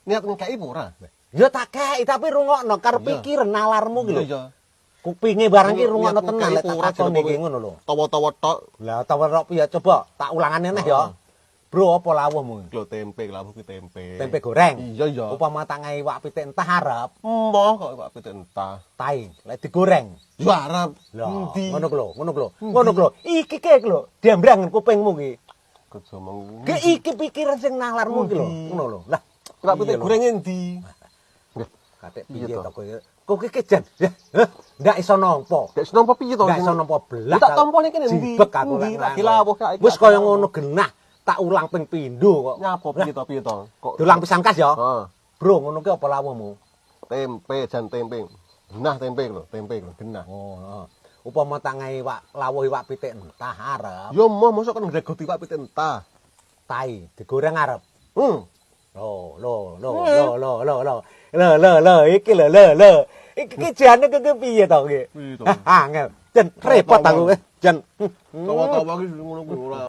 niat ngekeki apa ora? Ya tak kei tapi rungokno karo pikiran nalarmu ki lho. Iya. Kupinge barang ki Niat rungokno tenan lek tak ngekeki ora, takoni jare iki ngono lho. Tawa-tawa tok. Lah tawa tok piye coba tak ulangane neh ya. Bro apa lawuhmu? Lho tempe, lawuh ki tempe. Tempe goreng. Iya iya. Upama tak ngai iwak pitik entah arep, Mbah kok iwak pitik entah. tai lek digoreng. Yo arep. Lah, Endi? ngono ku lho, ngono ku lho. Ngono ku lho. Iki kek lho, diambrangen kupingmu ki. Kerja mong. Ki iki pikiran sing nalarmu ki lho, ngono lho. Lah, Iwak pitik goreng endi? katik Piye piye to? to kowe? Kok iki jan. Ndak iso nampa. Gak seneng apa piye to? Ndak iso nampa belas. Tak tampone kene endi? Jibek aku Endi? lek Tak dilawuh kae. Wis kaya ngono genah. Tak ulang ping pindho kok. Nyapa piye to? Kok Dolang pisan kas ya. Heeh. Bro, ngono ki apa lawuhmu? Tempe jan tempe. Genah tempe lho, genah. Oh, heeh. Upama tak ngai iwak lawuh iwak pitik entah arep, Yo moh mosok kan ngregoti iwak pitik entah. tai digoreng arep. Hmm. Lo, iki lo. Iki jane keke piye to iki? Piye to? Angel. Jan repot aku Jan. Tawa-tawa ki ngono kuwi ora.